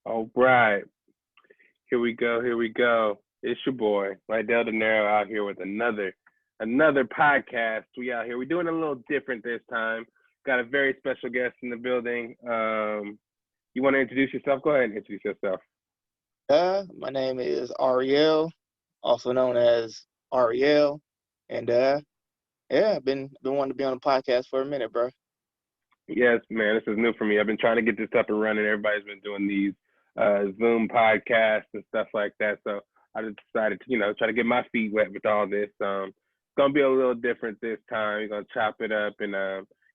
All right, here we go. Here we go. It's your boy, Lydell Dinero, out here with another podcast. We out here. We're doing a little different this time. Got a very special guest in the building. You want to introduce yourself? Go ahead and introduce yourself. My name is Ariel, also known as Ariel, and yeah, I've been wanting to be on the podcast for a minute, bro. Yes, man, this is new for me. I've been trying to get this up and running. Everybody's been doing these Zoom podcasts and stuff like that. So I just decided to, try to get my feet wet with all this. It's gonna be a little different this time. You're gonna chop it up, and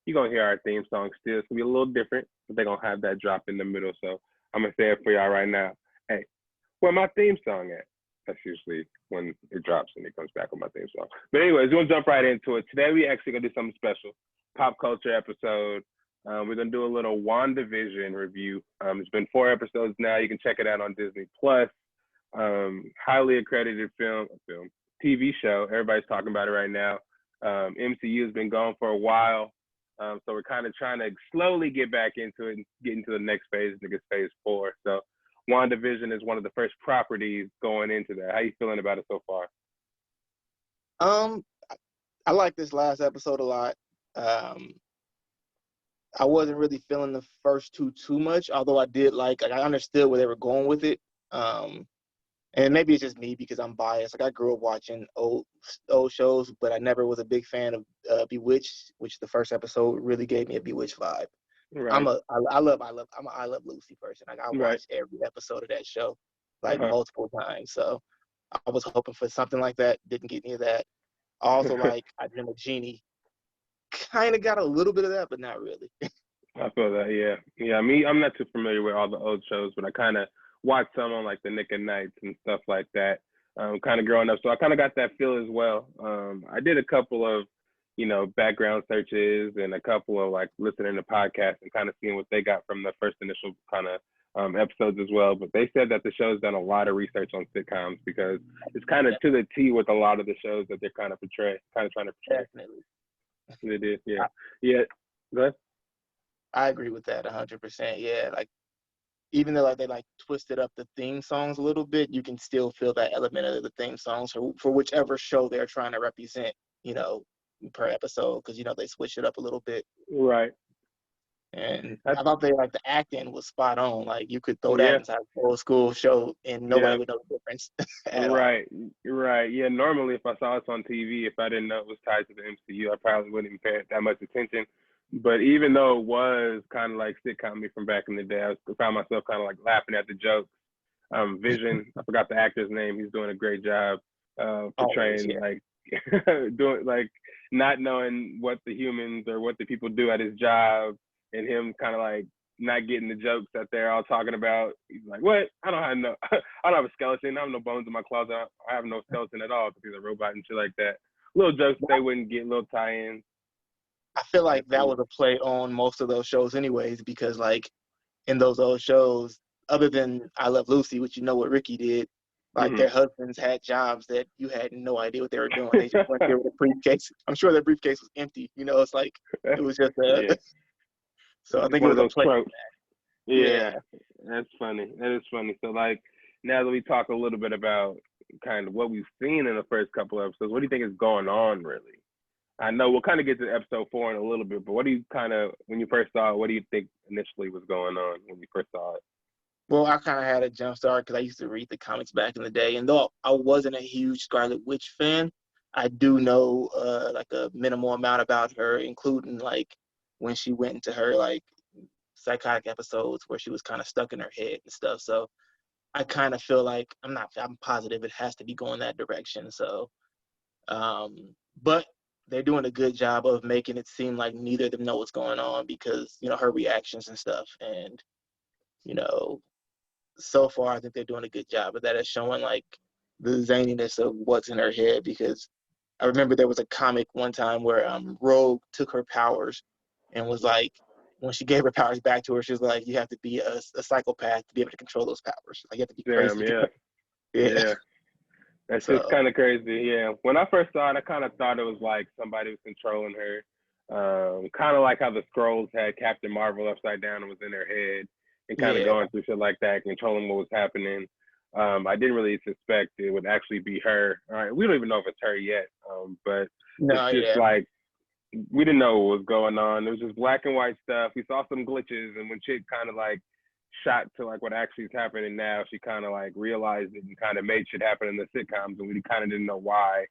you're gonna hear our theme song still. It's gonna be a little different, but they're gonna have that drop in the middle. So I'm gonna say it for y'all right now. Hey, where my theme song at? That's usually when it drops and it comes back on my theme song. But anyways, we're gonna jump right into it. Today we actually gonna do something special, pop culture episode. We're gonna do a little WandaVision review. It's been 4 episodes now. You can check it out on Disney Plus. Highly accredited TV show. Everybody's talking about it right now. MCU has been gone for a while, so we're kind of trying to slowly get back into it and get into the next phase. I think it's phase 4. So WandaVision is one of the first properties going into that. How you feeling about it so far? I like this last episode a lot. I wasn't really feeling the first two too much, although I understood where they were going with it. And maybe it's just me because I'm biased. Like I grew up watching old shows, but I never was a big fan of Bewitched, which the first episode really gave me a Bewitched vibe. Right. I'm an I Love Lucy person. Like I watched Right. every episode of that show multiple times. So I was hoping for something like that. Didn't get any of that. Also, like I Dream of Genie, kind of got a little bit of that, but not really. I feel that, yeah. I'm not too familiar with all the old shows, but I kind of watched some on like the Nick and Nights and stuff like that. Kind of growing up, so I kind of got that feel as well. I did a couple of, background searches and a couple of like listening to podcasts and kind of seeing what they got from the first initial kind of episodes as well. But they said that the show's done a lot of research on sitcoms because it's kind of to the T with a lot of the shows that they're kind of trying to portray. Definitely. They did, yeah. Yeah. Go ahead. I agree with that 100%. Yeah, like even though like they like twisted up the theme songs a little bit, you can still feel that element of the theme songs for whichever show they're trying to represent, per episode, because they switched it up a little bit. Right. And I thought the acting was spot on. Like you could throw that inside an old school show and nobody would know the difference. Right. Yeah. Normally, if I saw this on TV, if I didn't know it was tied to the MCU, I probably wouldn't even pay that much attention. But even though it was kind of like sitcom from back in the day, I found myself kind of like laughing at the jokes. Vision, I forgot the actor's name. He's doing a great job portraying like doing like not knowing what the humans or what the people do at his job, and him kind of like not getting the jokes that they're all talking about. He's like, "What? I don't have a skeleton. I have no bones in my closet. I have no skeleton at all because he's a robot and shit like that." Little jokes they wouldn't get, little tie-ins. I feel like that was a play on most of those shows anyways, because like in those old shows, other than I Love Lucy, which what Ricky did, like their husbands had jobs that you had no idea what they were doing. They just went there with a briefcase. I'm sure their briefcase was empty. It's like it was just So I think one it was of those a play. tropes. Yeah, that's funny. That is funny. So like now that we talk a little bit about kind of what we've seen in the first couple of episodes, what do you think is going on really? I know we'll kind of get to episode 4 in a little bit, but what do you when you first saw it, what do you think initially was going on when you first saw it? Well, I kind of had a jump start because I used to read the comics back in the day. And though I wasn't a huge Scarlet Witch fan, I do know like a minimal amount about her, including like when she went into her like psychotic episodes where she was kind of stuck in her head and stuff. So I kind of feel like I'm positive it has to be going that direction. So, but they're doing a good job of making it seem like neither of them know what's going on because, her reactions and stuff. And, so far, I think they're doing a good job of that at showing like the zaniness of what's in her head, because I remember there was a comic one time where Rogue took her powers and was like, when she gave her powers back to her, she was like, you have to be a psychopath to be able to control those powers. Like you have to be crazy. Yeah. That's just kind of crazy. Yeah. When I first saw it, I kind of thought it was like somebody was controlling her. Kind of like how the Skrulls had Captain Marvel upside down and was in their head, and kind of Yeah. going through shit like that, controlling what was happening. I didn't really suspect it would actually be her. All right, we don't even know if it's her yet, but it's No, just yeah. like we didn't know what was going on. It was just black and white stuff. We saw some glitches, and when shit kind of like shot to like what actually is happening now, she kind of like realized it and kind of made shit happen in the sitcoms, and we kind of didn't know why.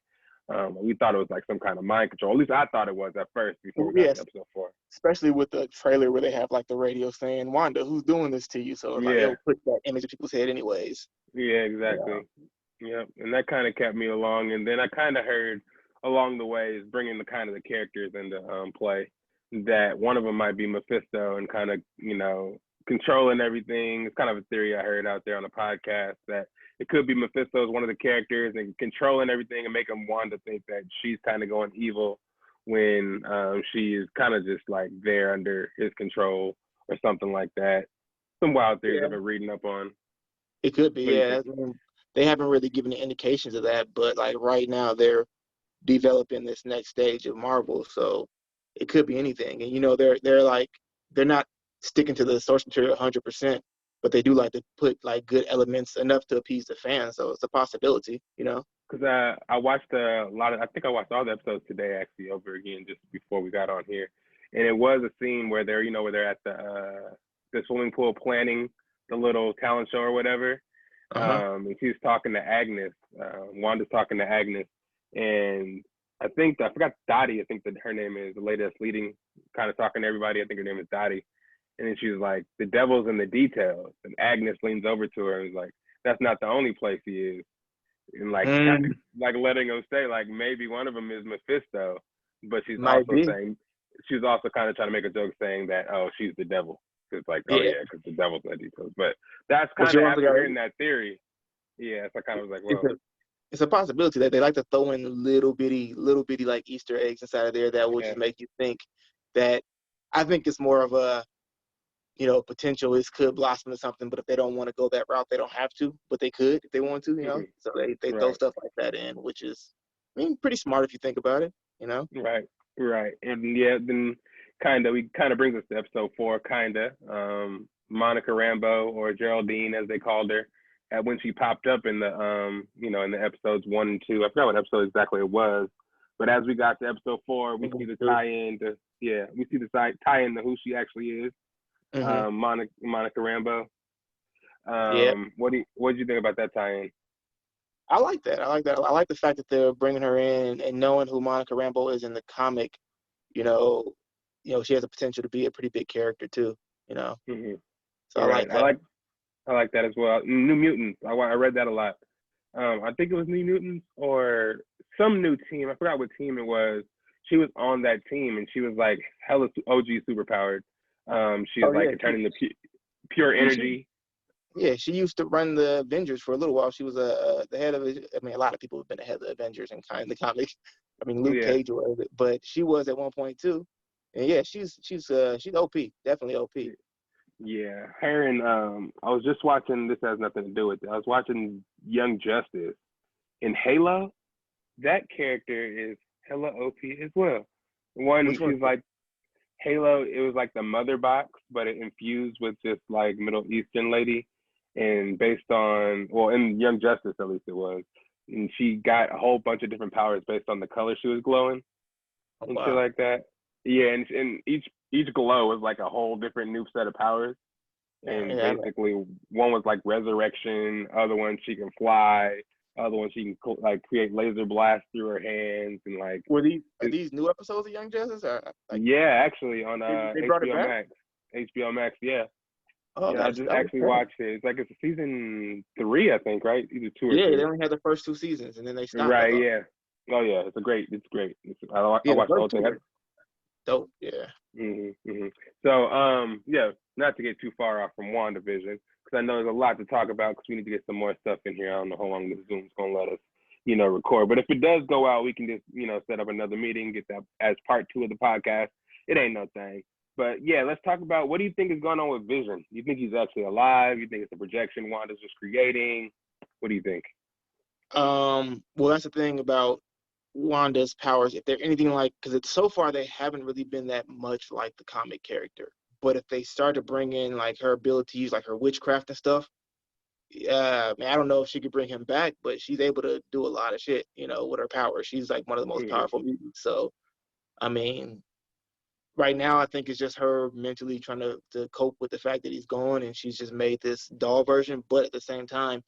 We thought it was like some kind of mind control. At least I thought it was at first before we got to Yes. episode 4. Especially with the trailer where they have like the radio saying, "Wanda, who's doing this to you?" So it's like Yeah, it'll put that image in people's head anyways. yeah, Yeah. exactly. Yep, and that kind of kept me along. And then I kind of heard along the way is bringing the kind of the characters into play, that one of them might be Mephisto and kind of controlling everything. It's kind of a theory I heard out there on a podcast that it could be Mephisto as one of the characters and controlling everything and making Wanda think that she's kind of going evil when she is kind of just like there under his control or something like that. Some wild theories Yeah. I've been reading up on. It could be, What do you yeah. think? I mean, they haven't really given any indications of that, but like right now they're developing this next stage of Marvel, so it could be anything. And they're not sticking to the source material 100%, but they do like to put like good elements enough to appease the fans, so it's a possibility, you know. Because I watched a lot of, I think I watched all the episodes today actually over again just before we got on here, and it was a scene where they're at the swimming pool planning the little talent show or whatever, Uh-huh. and she's talking to Agnes. Wanda's talking to Agnes, and I forgot Dottie. I think that her name is the lady that's leading, kind of talking to everybody. I think her name is Dottie, and then she's like, "The devil's in the details," and Agnes leans over to her and is like, "That's not the only place he is." And like kind of Mm, like letting them say like maybe one of them is Mephisto, but might be. she's also kind of trying to make a joke saying that she's the devil. It's like oh Yeah. yeah, because the devil's in the details. But that's But kind you of also after got hearing that theory, yeah. So I kind of was like, it's well, a possibility that they like to throw in little bitty like Easter eggs inside of there that will yeah, just make you think that. I think it's more of a, potential is could blossom into something, but if they don't want to go that route, they don't have to, but they could if they want to, So they throw right, stuff like that in, which is, I mean, pretty smart if you think about it. right, right, and yeah, then kind of brings us to episode 4, Monica Rambeau, or Geraldine as they called her, at when she popped up in the in the episodes 1 and 2. I forgot what episode exactly it was, but as we got to episode 4, we see the tie-in to tie-in to who she actually is, Mm-hmm. Monica Rambeau. Yeah, What did you think about that tie-in? I like that. I like that. I like the fact that they're bringing her in and knowing who Monica Rambeau is in the comic. You know, she has the potential to be a pretty big character too. You know, Mm-hmm. so I Right, like that. I like that as well. New Mutants. I read that a lot. I think it was New Mutants or some new team. I forgot what team it was. She was on that team, and she was like hella OG superpowered. She Oh was like yeah, turning the pure she energy. yeah, she used to run the Avengers for a little while. She was the head of it. I mean, a lot of people have been the head of the Avengers in kind of the comics. I mean, Luke Yeah, Cage was, but she was at one point too. And yeah, she's OP, definitely OP. yeah. Her and I was just watching. This has nothing to do with it. I was watching Young Justice in Halo. That character is hella OP as well. One, Which one? she's like Halo. It was like the mother box, but it infused with this like Middle Eastern lady, and based on in Young Justice at least it was, and she got a whole bunch of different powers based on the color she was glowing Oh, and shit wow. like that. Yeah, and each glow was like a whole different new set of powers, Yeah, and yeah. basically one was like resurrection, other one she can fly, other one she can like create laser blasts through her hands, and like Are these new episodes of Young Justice? Or like yeah, actually on they brought it HBO back? Max. HBO Max, yeah. Oh, Yeah, I just that was actually sad. watched it. It's like it's season 3, I think, right? Either 2 or Yeah, they 3. only had the first 2 seasons and then they stopped. I Right, thought. yeah. Oh yeah, it's great. I Yeah, the watched the whole first two thing. were dope. Yeah. So yeah, not to get too far off from WandaVision, because I know there's a lot to talk about. Because we need to get some more stuff in here. I don't know how long this Zoom's gonna let us, record. But if it does go out, we can just, set up another meeting, get that as part 2 of the podcast. It ain't no thing. But yeah, let's talk about what do you think is going on with Vision? You think he's actually alive? You think it's a projection Wanda's just creating? What do you think? Well, that's the thing about Wanda's powers, if they're anything like, because it's so far they haven't really been that much like the comic character. But if they start to bring in like her ability to use like her witchcraft and stuff, man, I don't know if she could bring him back, but she's able to do a lot of shit, with her power. She's like one of the most powerful mutants. So, I mean, right now I think it's just her mentally trying to cope with the fact that he's gone, and she's just made this doll version. But at the same time,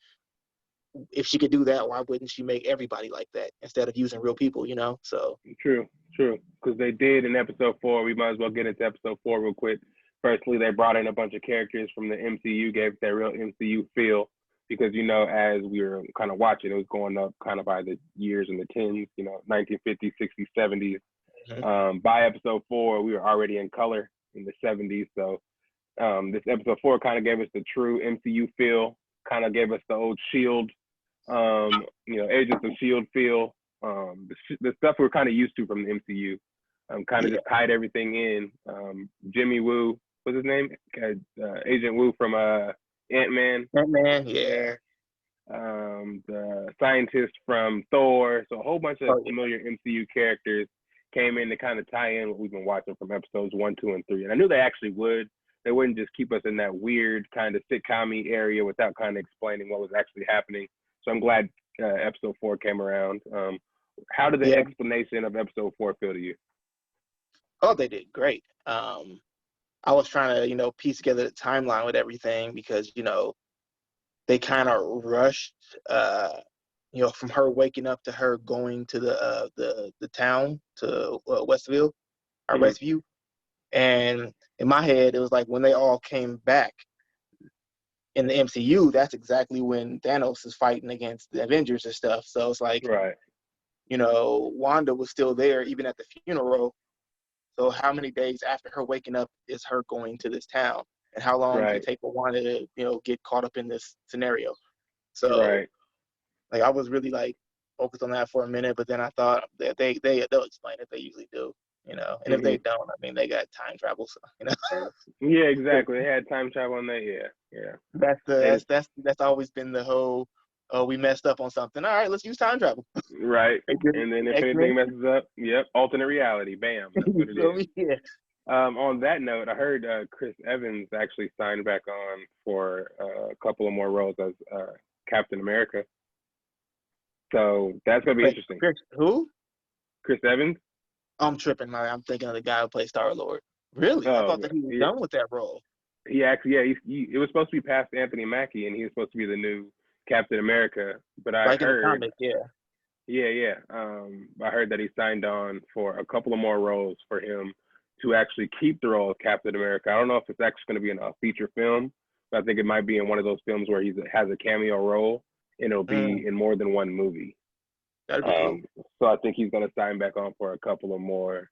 if she could do that, why wouldn't she make everybody like that instead of using real people, So True. Because they did in episode 4. We might as well get into episode 4 real quick. Firstly, they brought in a bunch of characters from the MCU, gave it that real MCU feel. Because, as we were kind of watching, it was going up kind of by the years in the tens, 1950s, 60s, 70s. By episode 4, we were already in color in the 70s. So this episode 4 kind of gave us the true MCU feel, kind of gave us the old Shield, Agents of Shield feel, the stuff we're kind of used to from the MCU. Kind of just tied everything in. Jimmy Woo, what's his name? Agent Woo from Ant-Man. Ant-Man, yeah. The scientist from Thor. So a whole bunch of familiar MCU characters came in to kind of tie in what we've been watching from episodes 1, 2, and 3. And I knew they actually would. They wouldn't just keep us in that weird kind of sitcom-y area without kind of explaining what was actually happening. So I'm glad episode 4 came around. How did the explanation of episode 4 feel to you? Oh, they did great. I was trying to, piece together the timeline with everything because, they kind of rushed, from her waking up to her going to the town to Westview, or Westview. And in my head, it was like when they all came back in the MCU, that's exactly when Thanos is fighting against the Avengers and stuff. So it's like, Wanda was still there even at the funeral. So how many days after her waking up is her going to this town? And how long did it take for Wanda to, get caught up in this scenario? So, like, I was really, like, focused on that for a minute, but then I thought that they'll explain it. They usually do, And if they don't, I mean, they got time travel, so, Yeah, exactly. They had time travel on that, yeah. That's always been the whole, we messed up on something. All right, let's use time travel. Right. And then if anything messes up, alternate reality. Bam. That's what it is. Yeah. On that note, I heard Chris Evans actually signed back on for a couple of more roles as Captain America. So that's going to be interesting. Who? Chris Evans. I'm tripping. I'm thinking of the guy who plays Star-Lord. Really? I thought that he was done with that role. He actually, it was supposed to be past Anthony Mackie, and he was supposed to be the new Captain America. But I heard, in the comic, I heard that he signed on for a couple of more roles for him to actually keep the role of Captain America. I don't know if it's actually going to be in a feature film, but I think it might be in one of those films where he has a cameo role, and it'll be in more than one movie. That'd be cool. So I think he's going to sign back on for a couple of more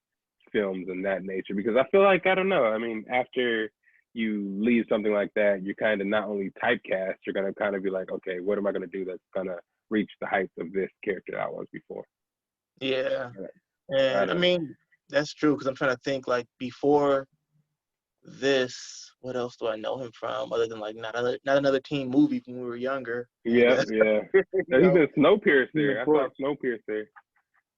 films in that nature, because I feel like, I don't know, I mean, after you leave something like that, you're kind of not only typecast, you're going to kind of be like, okay, what am I going to do that's going to reach the heights of this character that I was before? Yeah. And I mean, that's true, because I'm trying to think, like, before this, what else do I know him from other than, like, not another teen movie when we were younger? Yeah. He's in Snowpiercer. I saw Snowpiercer.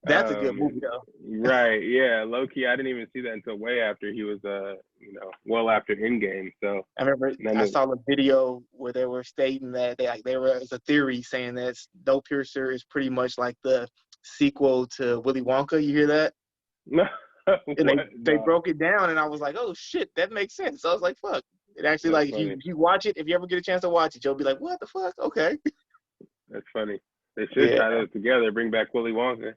That's a good movie, though. Right, yeah. Low-key, I didn't even see that until way after he was, well after Endgame. So I remember I saw a video where they were stating that there was a theory saying that Snowpiercer is pretty much like the sequel to Willy Wonka. You hear that? No. And they broke it down, and I was like, oh shit, that makes sense. So I was like, fuck. It actually, That's like, funny. if you watch it, if you ever get a chance to watch it, you'll be like, what the fuck? Okay. That's funny. They should tie those together, bring back Willy Wonka,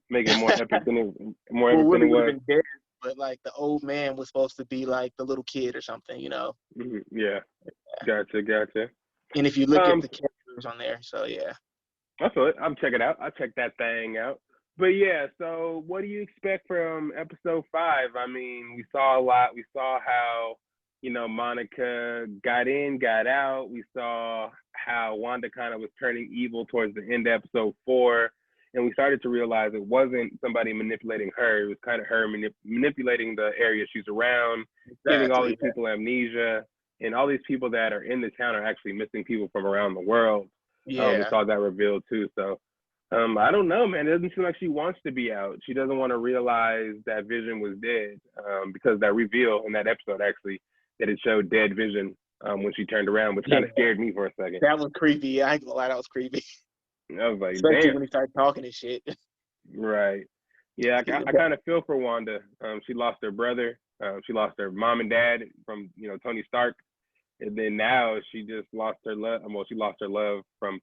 make it more epic than it was. Been dead, but like the old man was supposed to be like the little kid or something, Mm-hmm. Yeah. Gotcha. And if you look at the characters on there, so yeah. I feel it. I'll check it out. I'll check that thing out. But yeah, so what do you expect from episode 5? I mean, we saw a lot. We saw how, Monica got in, got out. We saw how Wanda kind of was turning evil towards the end of episode 4. And we started to realize it wasn't somebody manipulating her. It was kind of her manipulating the area she's around, giving all these people amnesia. And all these people that are in the town are actually missing people from around the world. We saw that revealed too. So I don't know, man. It doesn't seem like she wants to be out. She doesn't want to realize that Vision was dead, because that reveal in that episode actually that it showed dead Vision when she turned around, which kind of scared me for a second. That was creepy. I ain't gonna lie, that was creepy. I was like, especially damn. when he started talking and shit. Right. Yeah, I kind of feel for Wanda. She lost her brother. She lost her mom and dad from Tony Stark, and then now she just lost her love. Well, she lost her love from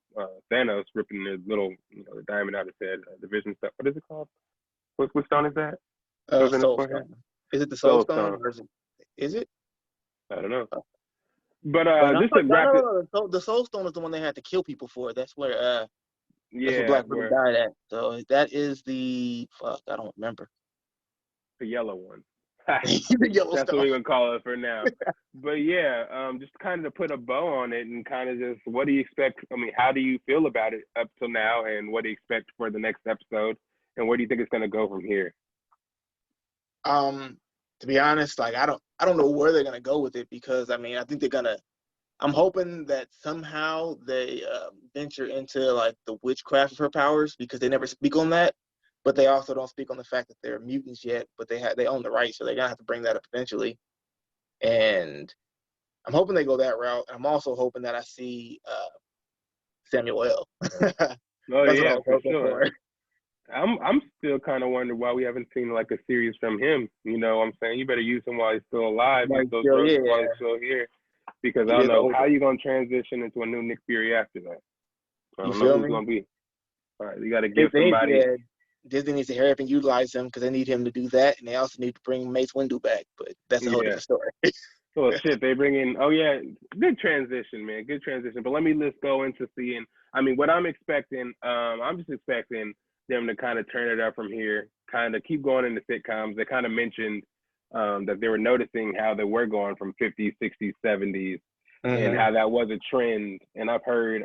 Thanos ripping his little the diamond out of his head. The Vision stuff. What is it called? What stone is that? Soul Stone. Is it the Soul Stone? Or is it? I don't know. Uh, But no, just to wrap it. The Soul Stone is the one they had to kill people for. That's where that's where Yeah, Black Widow died at. So that is the I don't remember. The yellow one. The yellow That's stone. what we're gonna call it for now. But yeah, just kind of to put a bow on it and kind of just what do you expect? I mean, how do you feel about it up till now, and what do you expect for the next episode, and where do you think it's gonna go from here? To be honest, like I don't know where they're gonna go with it, because I mean I think they're gonna. I'm hoping that somehow they venture into like the witchcraft of her powers, because they never speak on that, but they also don't speak on the fact that they're mutants yet. But they own the right, so they're gonna have to bring that up eventually. And I'm hoping they go that route. I'm also hoping that I see Samuel L. Oh That's yeah, what for sure. I'm still kind of wondering why we haven't seen like a series from him. You know what I'm saying? You better use him while he's still alive. While he's still here. Because I don't know how you're going to transition into a new Nick Fury after that. I don't know who's going to be. All right, you got to give somebody. Yeah, Disney needs to hurry up and utilize him, because they need him to do that, and they also need to bring Mace Windu back. But that's a whole different story. Oh shit, they bring in. Oh yeah, good transition, man. Good transition. But let me just go into seeing. I mean, what I'm expecting. I'm just expecting them to kind of turn it up from here. Kind of keep going into sitcoms. They kind of mentioned that they were noticing how they were going from 50s, 60s, 70s, and how that was a trend. And I've heard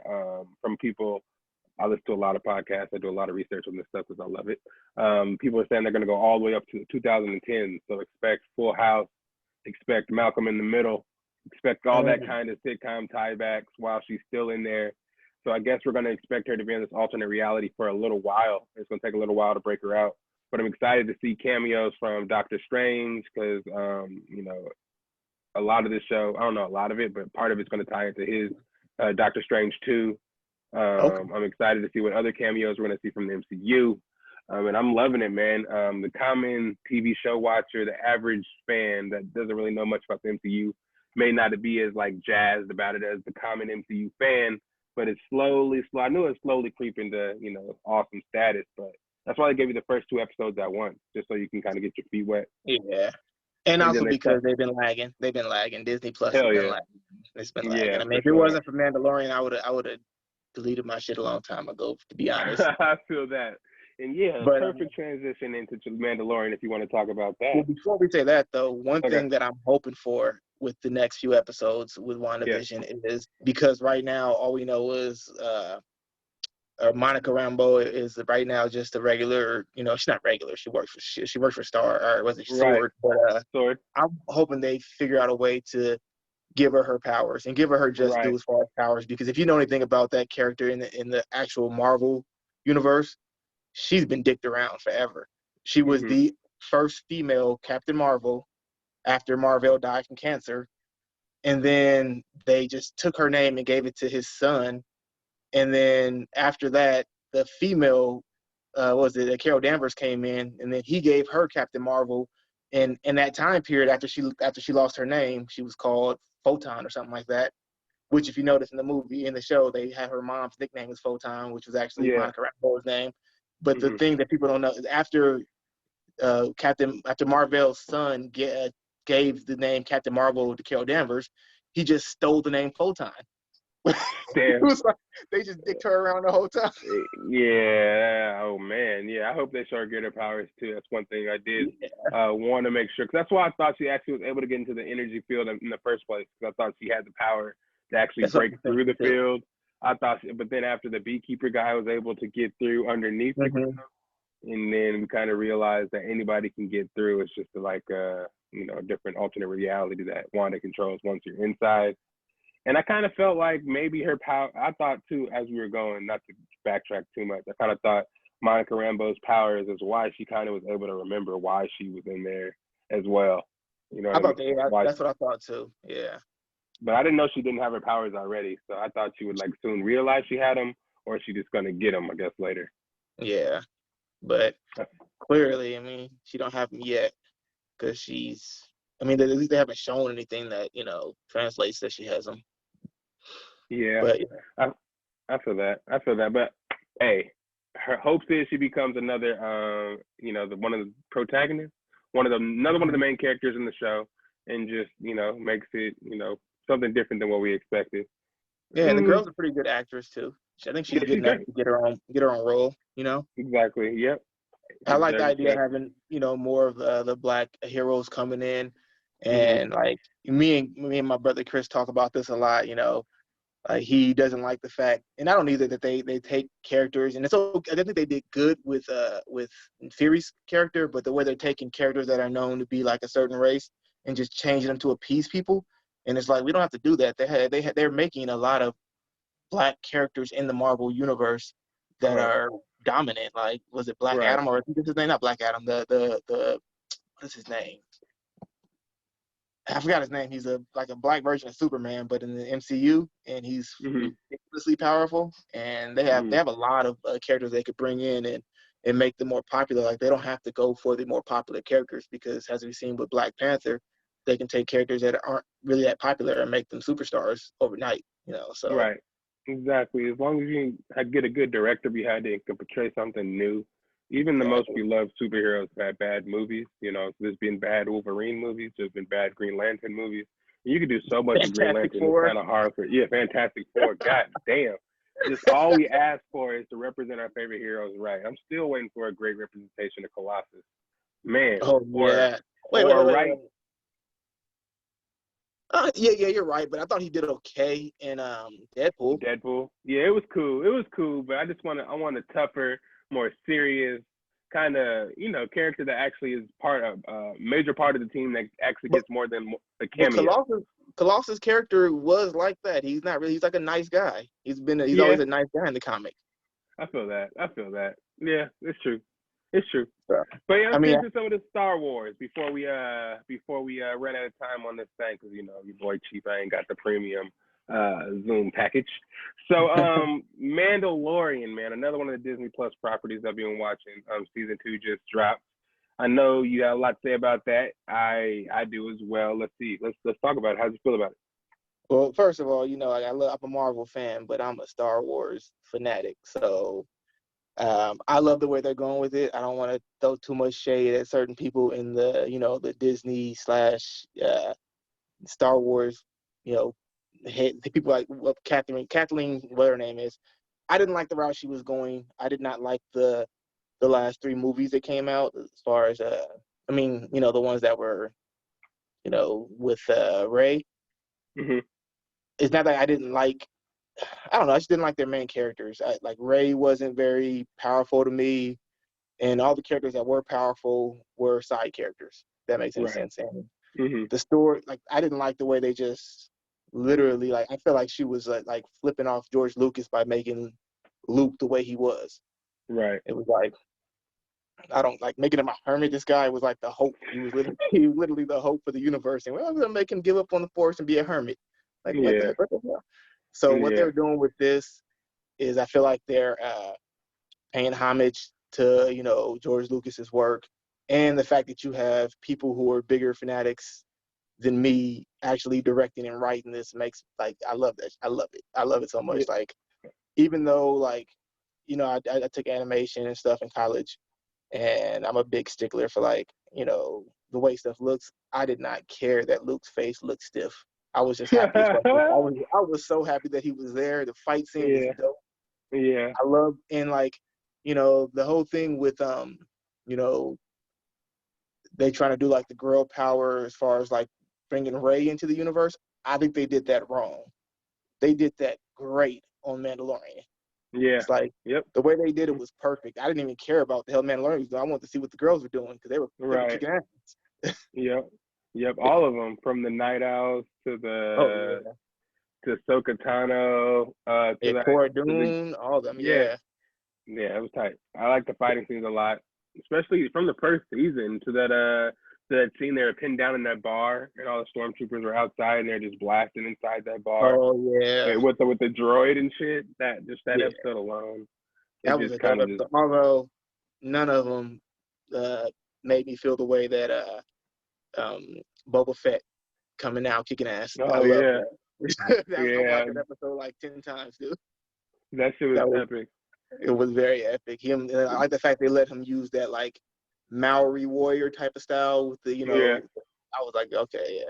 from people. I listen to a lot of podcasts. I do a lot of research on this stuff because I love it. People are saying they're going to go all the way up to 2010. So expect Full House, expect Malcolm in the Middle, expect all that kind of sitcom tiebacks while she's still in there. So I guess we're going to expect her to be in this alternate reality for a little while. It's going to take a little while to break her out. But I'm excited to see cameos from Doctor Strange because, a lot of this show, I don't know a lot of it, but part of it's going to tie into his Doctor Strange 2. I'm excited to see what other cameos we're going to see from the MCU. And I'm loving it, man. The common TV show watcher, the average fan that doesn't really know much about the MCU may not be as like jazzed about it as the common MCU fan, but it's I knew it's slowly creeping to, awesome status, but that's why they gave you the first 2 episodes at once, just so you can kind of get your feet wet. Yeah. And also because they've been lagging. Disney Plus has been lagging. It's been lagging. Yeah, I mean, if it wasn't for Mandalorian, I would have deleted my shit a long time ago, to be honest. I feel that. And perfect transition into Mandalorian if you want to talk about that. Well, before we say that, though, one thing that I'm hoping for with the next few episodes with WandaVision is, because right now all we know is Monica Rambeau is right now just a regular, she's not regular. She works for Star, or was it Sword? Right. But Sword. I'm hoping they figure out a way to give her powers and give her just due as far as powers, because if you know anything about that character in the actual Marvel universe, she's been dicked around forever. She was the first female Captain Marvel after Marvel died from cancer, and then they just took her name and gave it to his son. And then after that, the female, Carol Danvers came in, and then he gave her Captain Marvel. And in that time period, after she lost her name, she was called Photon or something like that. Which, if you notice in the show, they had her mom's nickname was Photon, which was actually Monica Rambeau's name. But the thing that people don't know is after Marvel's son gave the name Captain Marvel to Carol Danvers, he just stole the name Photon. Damn. It was like they just dicked her around the whole time. Yeah. Oh man. Yeah. I hope they show her get her powers too. That's one thing I did want to make sure, because that's why I thought she actually was able to get into the energy field in the first place. Because I thought she had the power to actually break through the field. I thought, but then after the beekeeper guy was able to get through underneath the ground, and then we kind of realized that anybody can get through. It's just like a different alternate reality that Wanda controls once you're inside. And I kind of felt like maybe her power. I thought too, as we were going, not to backtrack too much. I kind of thought Monica Rambeau's powers is why she kind of was able to remember why she was in there as well. You know I what I mean? thought that's what I thought too. Yeah. But I didn't know she didn't have her powers already, so I thought she would like soon realize she had them, or she just gonna get them, I guess, later. Yeah. But clearly, I mean, she don't have them yet because at least they haven't shown anything that, translates that she has them. Yeah, but I feel that. I feel that. But hey, her hopes is she becomes another, one of the protagonists, another one of the main characters in the show, and just makes it something different than what we expected. Yeah, and the girl's a pretty good actress too. I think she's good enough to get her own role. Exactly. Yep. I like the idea of having more of the black heroes coming in, and like me and my brother Chris talk about this a lot. Like he doesn't like the fact, and I don't either, that they take characters, and it's okay. I think they did good with Fury's character, but the way they're taking characters that are known to be like a certain race and just changing them to appease people, and it's like we don't have to do that. They're making a lot of black characters in the Marvel universe that are dominant. Like, was it Black Adam, or I think this is his name? Not Black Adam. The what is his name? I forgot his name. He's like a black version of Superman, but in the MCU, and he's ridiculously powerful. And they have a lot of characters they could bring in and make them more popular. Like, they don't have to go for the more popular characters, because as we've seen with Black Panther, they can take characters that aren't really that popular and make them superstars overnight. So right. Exactly. As long as you get a good director behind it and can portray something new. Even the most beloved superheroes have had bad movies. There's been bad Wolverine movies. There's been bad Green Lantern movies. You could do so much with Green Lantern. It's kind of hard Fantastic Four. God damn. Just all we ask for is to represent our favorite heroes right. I'm still waiting for a great representation of Colossus. Man. Oh, yeah. Wait. Yeah, you're right, but I thought he did okay in Deadpool. Yeah, it was cool, but I want a tougher, more serious kind of character that actually is major part of the team that actually gets more than a cameo. Colossus' character was like that. He's not really. He's like a nice guy. He's always a nice guy in the comics. I feel that. Yeah, it's true. Yeah. But yeah, let's get into some of the Star Wars before we run out of time on this thing, because your boy Chief, I ain't got the premium Zoom package. So Mandalorian, man, another one of the Disney Plus properties I've been watching. Season 2 just dropped. I know you got a lot to say about that. I do as well. Let's see. Let's talk about it. How do you feel about it? Well, first of all, I'm a Marvel fan, but I'm a Star Wars fanatic. So I love the way they're going with it. I don't want to throw too much shade at certain people in the Disney / Star Wars, the people like Kathleen, what her name is. I didn't like the route she was going. I did not like the last 3 movies that came out, as far as the ones that were, with Rey. It's not that I didn't like. I don't know. I just didn't like their main characters. Like Rey wasn't very powerful to me, and all the characters that were powerful were side characters. If that makes any sense. And the story, like, I didn't like the way they just literally, like, I feel like she was like flipping off George Lucas by making Luke the way he was. Right. It was like, I don't like making him a hermit. This guy was like the hope. He was literally the hope for the universe. And we're going to make him give up on the Force and be a hermit. Like, what the hell? So what they're doing with this is, I feel like they're paying homage to, George Lucas's work, and the fact that you have people who are bigger fanatics than me actually directing and writing this makes, like, I love that. I love it. I love it so much. Like, even though, like, I took animation and stuff in college, and I'm a big stickler for, like, the way stuff looks. I did not care that Luke's face looked stiff. I was just happy. I was so happy that he was there. The fight scene was dope. Yeah. I love, and like, the whole thing with they trying to do like the girl power as far as like bringing Rey into the universe. I think they did that wrong. They did that great on Mandalorian. Yeah. It's like the way they did it was perfect. I didn't even care about the hell Mandalorian was doing. I wanted to see what the girls were doing, because they were kicking ass. Yep. All of them, from the Night Owls to to Ahsoka Tano, to that, Cora to the Dune, all of them, yeah, yeah. yeah, it was tight. I like the fighting scenes a lot, especially from the first season to that scene they were pinned down in that bar and all the stormtroopers were outside and they're just blasting inside that bar Oh yeah, with the droid and shit. That yeah. episode alone, it That was just a dope kind of just episode. Although none of them made me feel the way that um, Boba Fett coming out kicking ass. I oh love yeah, that. I yeah, watched that episode like 10 times, dude. that shit was That was epic. It was very epic. I like the fact they let him use that like Maori warrior type of style with the, Yeah. I was like, okay,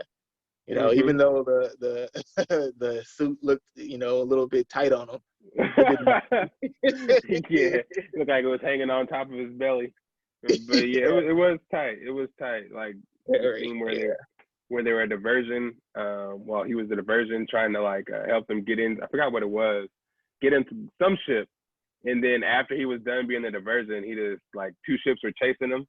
yeah. Mhm. Even though the the suit looked, a little bit tight on him, it didn't Yeah, matter. looked like it was hanging on top of his belly. But yeah, Yeah, it was tight. It was tight. Like the very, scene yeah. where they were at diversion. While he was at diversion, trying to like help them get in. I forgot what it was. Get into some ship, and then after he was done being the diversion, he just like two ships were chasing him.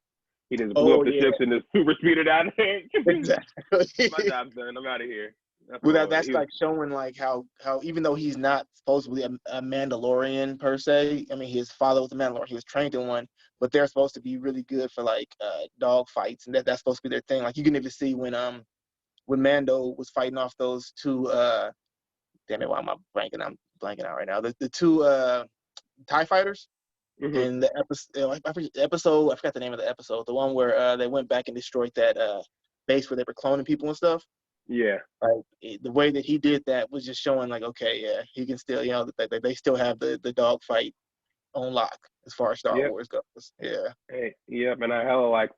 He just blew up Oh the yeah, ships and just super speeded out of there. My exactly. job's done. I'm out of here. That's Well, what that's he was. like showing like how even though he's not supposedly a Mandalorian per se, I mean his father was a Mandalorian, he was trained in one, but they're supposed to be really good for like dog fights, and that's supposed to be their thing. Like you can even see when Mando was fighting off those two damn it, why am I blanking? I'm blanking out right now. The two TIE fighters Mhm. in the episode, I forgot the name of the episode, the one where they went back and destroyed that base where they were cloning people and stuff. Yeah. Like the way that he did that was just showing like, okay, yeah, he can still, they still have the dog fight on lock as far as Star Yep. Wars goes. Yeah. Hey, yep, and I hella like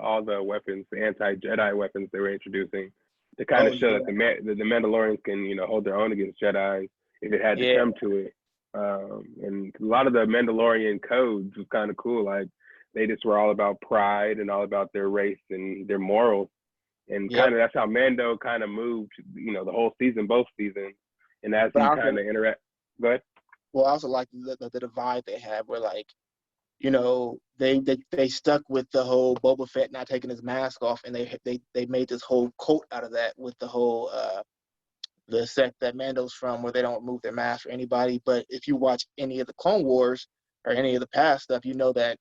all the weapons, the anti-Jedi weapons they were introducing to kind Oh of show yeah. that the Mandalorians can hold their own against Jedi if it had to Yeah. come to it. And a lot of the Mandalorian codes was kind of cool. Like they just were all about pride and all about their race and their morals. And Yep. kind of that's how Mando kind of moved, the whole season, both seasons. And as But he I kind also, of interact, go ahead. well, I also like the divide they have where like, they stuck with the whole Boba Fett not taking his mask off, and they made this whole quote out of that with the whole the sect that Mando's from, where they don't remove their mask for anybody. But if you watch any of the Clone Wars or any of the past stuff, you know that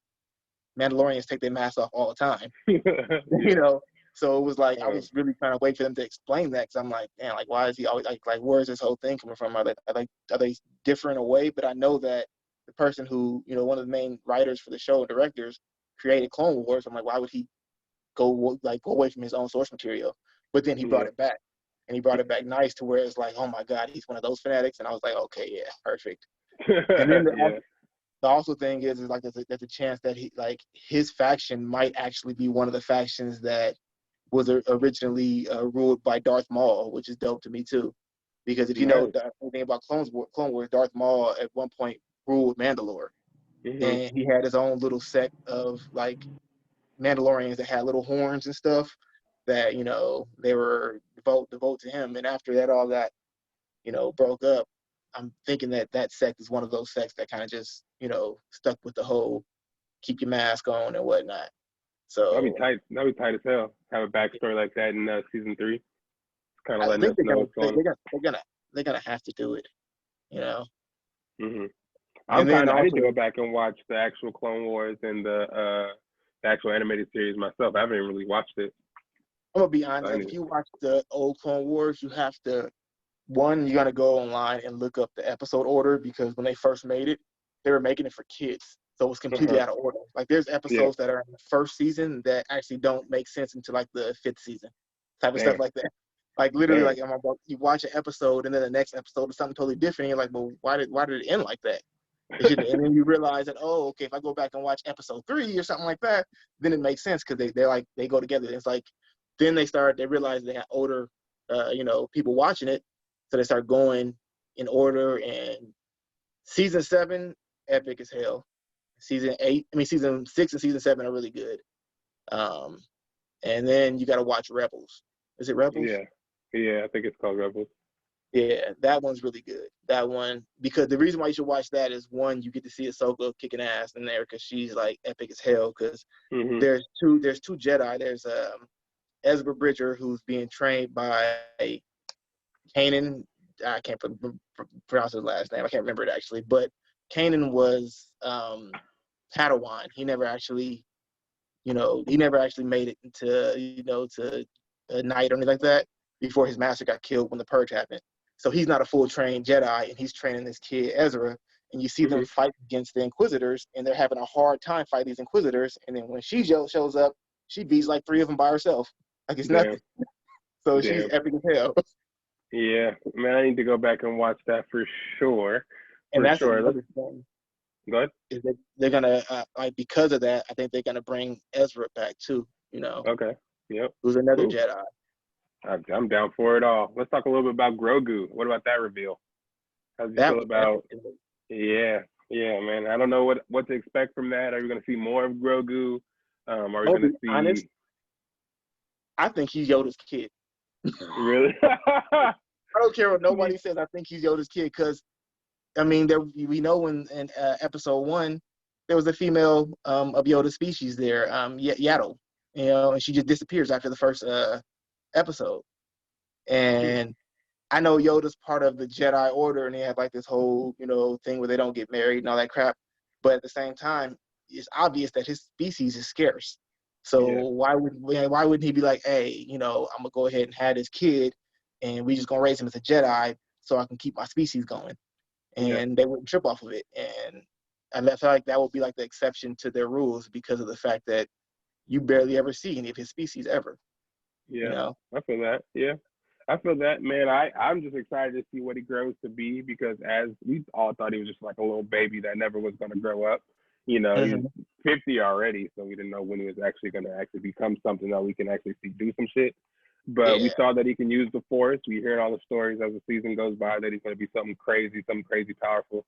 Mandalorians take their masks off all the time. you Yeah. know, so it was like I Um, was really trying to wait for them to explain that, because I'm like, man, like why is he always like where is this whole thing coming from? Are they different away? But I know that the person who, one of the main writers for the show and directors created Clone Wars. I'm like, why would he go away from his own source material? But then he brought yeah. it back, and he brought it back nice to where it's like, oh my God, he's one of those fanatics. And I was like, okay, yeah, perfect. And then Yeah. the also thing is like there's a chance that he like his faction might actually be one of the factions that was originally ruled by Darth Maul, which is dope to me too. Because if you know Nice. the thing about Clone Wars, Darth Maul at one point ruled Mandalore, Mhm. and he had his own little sect of like Mandalorians that had little horns and stuff that they were devote to him. And after that all that broke up, I'm thinking that sect is one of those sects that kind of just stuck with the whole keep your mask on and whatnot. That'd be So tight. That'd be tight as hell. Have a backstory like that in season 3. Kind of I letting think us know what's going on. they're gonna have to do it, you know. Mhm. And then I need to go also, back and watch the actual Clone Wars and the actual animated series myself. I haven't even really watched it. I'm gonna be I honest. Like, need if you watch the old Clone Wars, you have to you're gonna go online and look up the episode order, because when they first made it, they were making it for kids, so it was completely uh-huh. out of order. Like there's Yeah. episodes that are in the first season that actually don't make sense until like the fifth season, type of stuff Damn. like that. Like literally, Damn. like you watch an episode and then the next episode is something totally different. And you're like, well, why did it end like that? It shouldn't. And then you realize that, oh, okay, if I go back and watch episode 3 or something like that, then it makes sense, because they go together. It's like then they realize they had older, people watching it, so they start going in order. And season 7, epic as hell. Season 6 and season 7 are really good. Um, and then you got to watch Rebels. Is it Rebels? Yeah. Yeah, I think it's called Rebels. Yeah, that one's really good. That one, because the reason why you should watch that is, one, you get to see Ahsoka kicking ass in there, because she's like epic as hell. Because Mhm. there's two Jedi. There's Ezra Bridger, who's being trained by Kanan I can't pronounce his last name. I can't remember it actually. But Kanan was Padawan. He never actually, he never actually made it to a knight or anything like that before his master got killed when the purge happened. So he's not a full trained Jedi, and he's training this kid Ezra. And you see them fight against the Inquisitors, and they're having a hard time fighting these Inquisitors. And then when she shows up, she beats like 3 of them by herself. Like it's nothing. So she's epic as hell. Yeah, man, I need to go back and watch that for sure. And that's another thing. Go ahead. Is that they're gonna because of that, I think they're gonna bring Ezra back too. Okay. Yep. Who's another Jedi. I'm down for it all. Let's talk a little bit about Grogu. What about that reveal? How do you feel about? Yeah, man. I don't know what to expect from that. Are we going to see more of Grogu? Are we going to see? Honest, I think he's Yoda's kid. Really? I don't care what nobody says. I think he's Yoda's kid because, I mean, we know in episode 1 there was a female of Yoda's species there, Yaddle, and she just disappears after the first episode. And I know Yoda's part of the Jedi Order, and they have like this whole, thing where they don't get married and all that crap. But at the same time, it's obvious that his species is scarce. So why wouldn't he be like, hey, I'm gonna go ahead and have this kid, and we just gonna raise him as a Jedi so I can keep my species going, and they wouldn't trip off of it. And I feel like that would be like the exception to their rules because of the fact that you barely ever see any of his species ever. Yeah, I feel that. Yeah. I feel that, man. I'm just excited to see what he grows to be because as we all thought he was just like a little baby that never was going to grow up. He's 50 already, so we didn't know when he was actually going to actually become something that we can actually see do some shit. But we saw that he can use the Force. We hear all the stories as the season goes by that he's going to be something crazy powerful.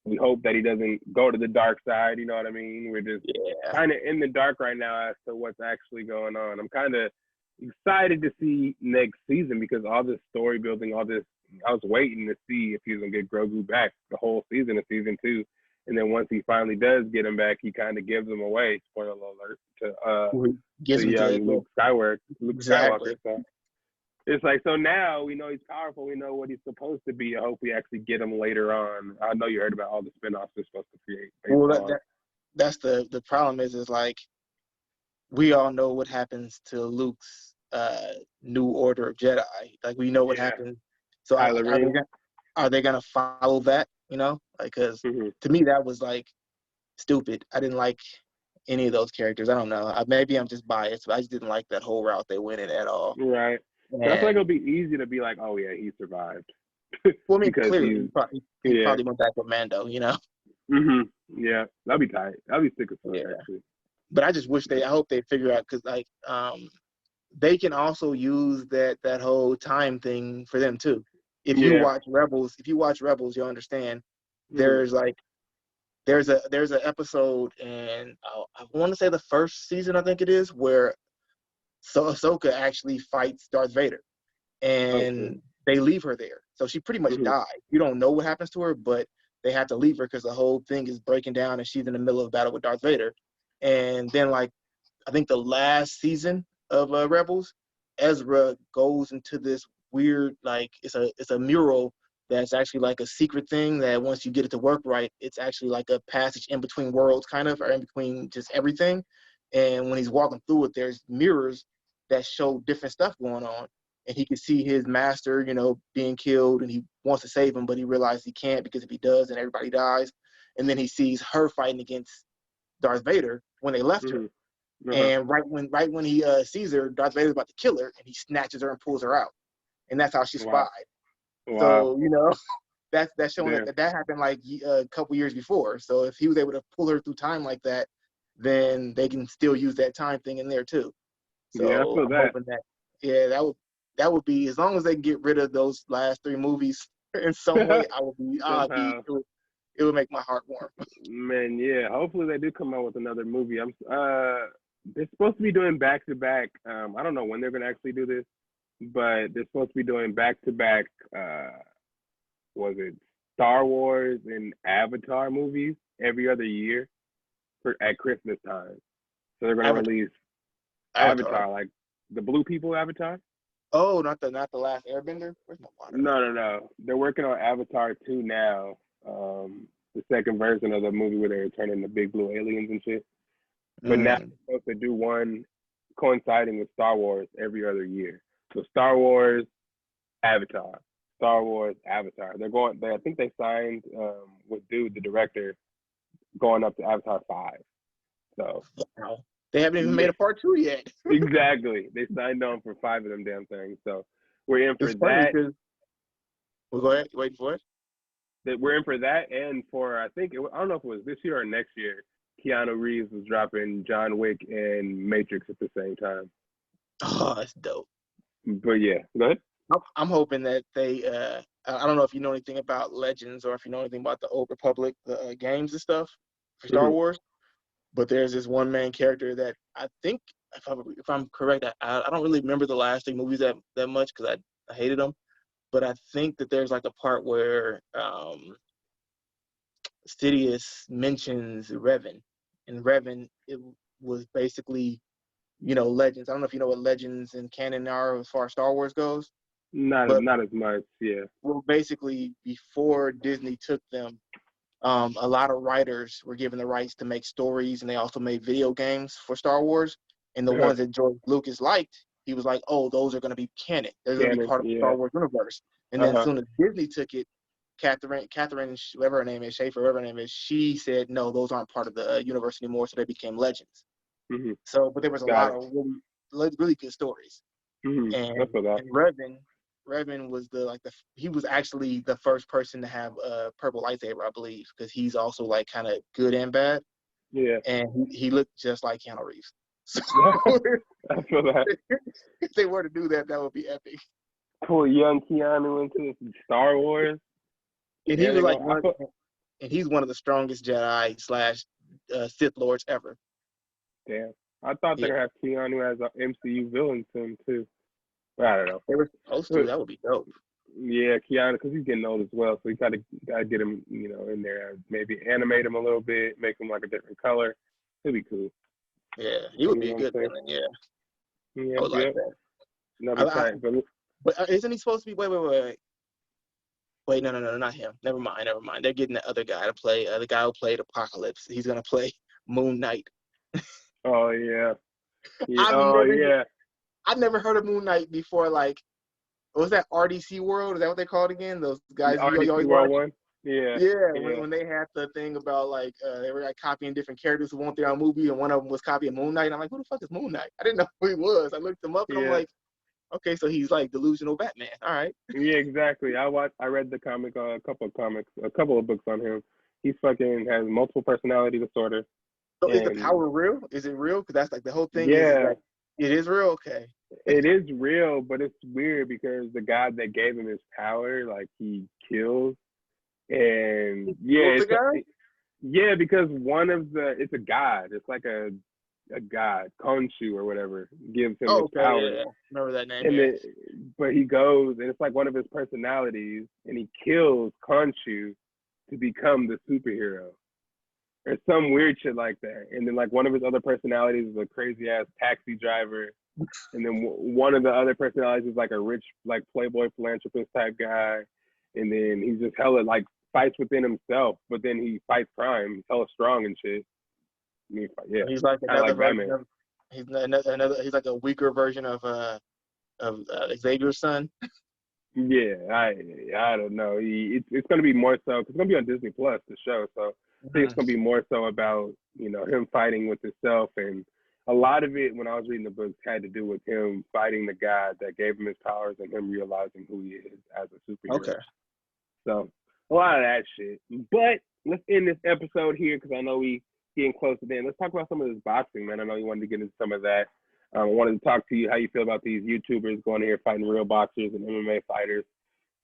We hope that he doesn't go to the dark side. You know what I mean? We're just kind of in the dark right now as to what's actually going on. I'm kind of excited to see next season because all this story building, all this, I was waiting to see if he was going to get Grogu back the whole season of season 2. And then once he finally does get him back, he kind of gives him away, spoiler alert, to young Luke Skywalker. So it's like, so now we know he's powerful. We know what he's supposed to be. I hope we actually get him later on. I know you heard about all the spinoffs they're supposed to create. Well, that's the problem is like, we all know what happens to Luke's new order of Jedi. Like we know what happens. So are they gonna follow that? Because to me that was like stupid. I didn't like any of those characters. I don't know. Maybe I'm just biased, but I just didn't like that whole route they went in at all. Right. But I feel like it'll be easy to be like, oh yeah, he survived. Well, I mean, clearly he probably went back with Mando. Yeah, that'd be tight. That'd be sick as fuck actually. But I just wish I hope they figure out because like they can also use that whole time thing for them too. If you watch Rebels, you'll understand. There's an episode in I want to say the first season, I think it is, where Ahsoka actually fights Darth Vader, and they leave her there. So she pretty much died. You don't know what happens to her, but they have to leave her because the whole thing is breaking down, and she's in the middle of a battle with Darth Vader. And then, like, I think the last season of Rebels, Ezra goes into this weird, like, it's a mural that's actually like a secret thing that once you get it to work right, it's actually like a passage in between worlds, kind of, or in between just everything. And when he's walking through it, there's mirrors that show different stuff going on. And he can see his master, being killed, and he wants to save him, but he realizes he can't because if he does, then everybody dies. And then he sees her fighting against Darth Vader when they left her. And right when he sees her, Darth Vader's about to kill her, and he snatches her and pulls her out. And that's how she spied. So, that's showing that happened like a couple years before. So if he was able to pull her through time like that, then they can still use that time thing in there too. So I feel that. Hoping that would be, as long as they can get rid of those last 3 movies in some way, it would make my heart warm. Man, yeah. Hopefully they do come out with another movie. They're supposed to be doing back to back. I don't know when they're gonna actually do this, but they're supposed to be doing back to back. Was it Star Wars and Avatar movies every other year at Christmas time? So they're gonna release Avatar, like the blue people Avatar. Oh, not the last Airbender. Where's my water? No. They're working on Avatar 2 now. The second version of the movie where they're turning the big blue aliens and shit. But now Mm. they're supposed to do one coinciding with Star Wars every other year. So Star Wars, Avatar, Star Wars, Avatar. I think they signed with the director, going up to Avatar 5. So Wow. They haven't even yeah, made a part 2 yet. exactly. They signed on for 5 of them damn things. So we're in for It's funny that. because we'll go ahead. Wait for it. We're in for that, and for I don't know if it was this year or next year. Keanu Reeves was dropping John Wick and Matrix at the same time. Oh, that's dope. But yeah, go ahead. I'm hoping that they. I don't know if you know anything about Legends or if you know anything about the Old Republic, the games and stuff for Star Mhm. Wars. But there's this one main character that I think, if I'm correct, I don't really remember the last 3 movies that much because I hated them. But I think that there's like a part where Sidious mentions Revan, and Revan it was basically Legends. I don't know if you know what Legends and canon are as far as Star Wars goes, but Not as much, yeah. well, basically before Disney took them, a lot of writers were given the rights to make stories, and they also made video games for Star Wars. And the Uh-huh. ones that George Lucas liked, he was like, "Oh, those are going to be canon. They're going to be Canon, part of the yeah. Star Wars universe." And then as Uh-huh. soon as Disney took it, Catherine, whatever her name is, Schaefer, whatever her name is, she said, "No, those aren't part of the universe anymore." So they became legends. Mm-hmm. So, but there was a Got lot it. of really good stories. Mm-hmm. That's And what that. and Revan was he was actually the first person to have a purple lightsaber, I believe, because he's also like kind of good and bad, Yeah. and he looked just like Keanu Reeves. So I feel that. if they were to do that, that would be epic. Pull young Keanu into Star Wars. And he Yeah, was they like go. and he's one of the strongest Jedi slash Sith lords ever. Damn. I thought they Yeah, would have Keanu as an MCU villain soon too. But I don't know. they were supposed to. That would be dope. Yeah, Keanu, because he's getting old as well, so you gotta get him, in there. Maybe animate him a little bit, make him like a different color. It'd be cool. Yeah, he would You be know a what I'm good saying? villain. Yeah, I Yep, would like yep. that. That'd be I, tight. But but isn't he supposed to be? Wait, no, not him. Never mind. They're getting the other guy to play. The guy who played Apocalypse. He's gonna play Moon Knight. oh yeah, yeah. I've Oh never, yeah. I never heard of Moon Knight before. Like, was that RDC World? Is that what they called again? Those guys you RDC always World watch. 1. Yeah, Yeah, yeah, when they had the thing about like they were like copying different characters who want their own movie, and one of them was copying Moon Knight. And I'm like, who the fuck is Moon Knight? I didn't know who he was. I looked him up, and I'm yeah. like, okay, so he's like delusional Batman. All right. Yeah, exactly. I read the comic, a couple of books on him. He fucking has multiple personality disorder, So is the and power real? Is it real? Because that's like the whole thing is yeah, like it is real. Okay. it is real, but it's weird because the God that gave him his power, like he kills, and Who's yeah, the guy? yeah, because it's a god. It's like a god, Khonshu or whatever, gives him Oh, his okay, powers. yeah. Remember that name, And yeah. then, but he goes, and it's like one of his personalities, and he kills Khonshu to become the superhero, or some weird shit like that. And then like one of his other personalities is a crazy ass taxi driver, and then one of the other personalities is like a rich like playboy philanthropist type guy, and then he's just hella like fights within himself, but then he fights crime. He's hella strong and shit. I mean, yeah, He's like kind of another like version Batman. of another he's like a weaker version of Xavier's son. Yeah, I don't know. It's gonna be more so because it's gonna be on Disney Plus the show, so I think it's Mm-hmm. gonna be more so about him fighting with himself, and a lot of it when I was reading the books had to do with him fighting the God that gave him his powers and him realizing who he is as a superhero. Okay. So a lot of that shit. But let's end this episode here because I know we getting close to the end. Let's talk about some of this boxing, man. I know you wanted to get into some of that. I wanted to talk to you how you feel about these YouTubers going here fighting real boxers and MMA fighters.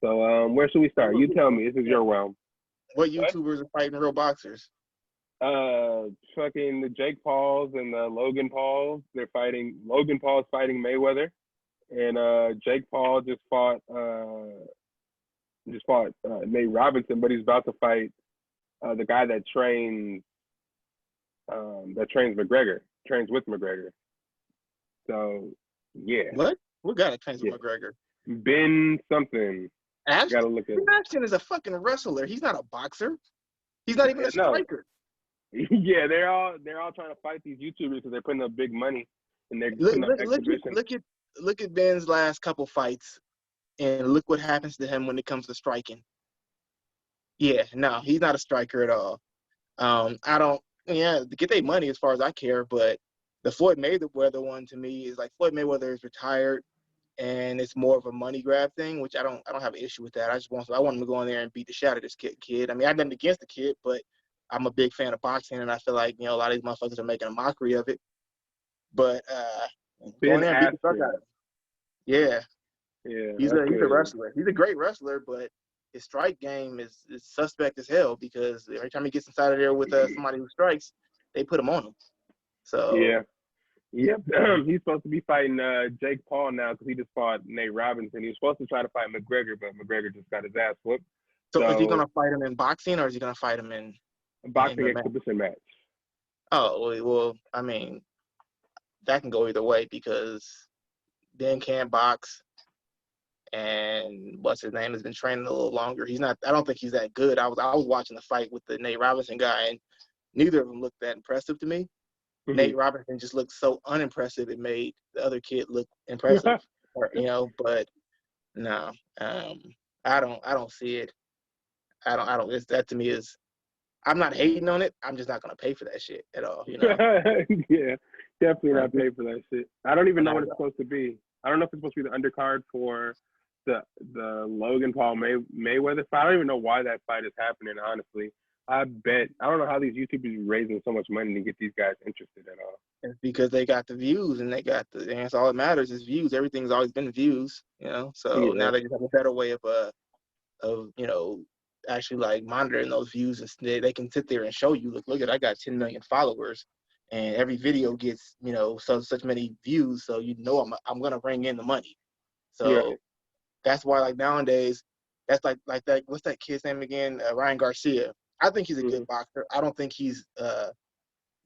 So where should we start? You tell me. This is your realm. What What? YouTubers are fighting real boxers? Fucking the Jake Pauls and the Logan Pauls. They're fighting. Logan Paul's fighting Mayweather, and Jake Paul just fought Nate Robinson, but he's about to fight the guy that trains McGregor, trains with McGregor. So yeah, What? We got to train Yeah. McGregor. Ben something. Gotta look at it. Ashton is a fucking wrestler. He's not a boxer. He's not even a striker. Yeah, they're all trying to fight these YouTubers because they're putting up big money and they're putting up exhibition. Look at Ben's last couple fights, and look what happens to him when it comes to striking. Yeah, no, he's not a striker at all. I don't. Yeah, get their money as far as I care, but the Floyd Mayweather one to me is like Floyd Mayweather is retired, and it's more of a money grab thing, which I don't have an issue with that. I want him to go in there and beat the shit out of this kid. I mean, I've nothing against the kid, but I'm a big fan of boxing, and I feel like a lot of these motherfuckers are making a mockery of it. But go in there and beat the fuck out of him. Yeah. Yeah. He's a wrestler. He's a great wrestler, but his strike game is suspect as hell because every time he gets inside of there with somebody who strikes, they put him on him. So yeah. Yep. He's supposed to be fighting Jake Paul now because he just fought Nate Robinson. He was supposed to try to fight McGregor, but McGregor just got his ass whooped. So is he gonna fight him in boxing or is he gonna fight him in a boxing exhibition match? Oh well, I mean, that can go either way because Ben can't box, and what's his name has been training a little longer. He's not. I don't think he's that good. I was watching the fight with the Nate Robinson guy, and neither of them looked that impressive to me. Mm-hmm. Nate Robinson just looked so unimpressive. It made the other kid look impressive, But no, I don't see it. I don't. It's, that to me is. I'm not hating on it. I'm just not gonna pay for that shit at all. Yeah, definitely not pay for that shit. I don't even know what it's supposed to be. I don't know if it's supposed to be the undercard for the Logan Paul Mayweather fight. I don't even know why that fight is happening. Honestly, I don't know how these YouTubers are raising so much money to get these guys interested at all. It's because they got the views and and that's all that matters is views. Everything's always been views, So now they just have a better way of actually like monitoring those views, and they can sit there and show you, look at, I got 10 million followers, and every video gets such many views, so I'm gonna bring in the money. So that's why like nowadays, that's like that. What's that kid's name again? Ryan Garcia. I think he's a good boxer. I don't think he's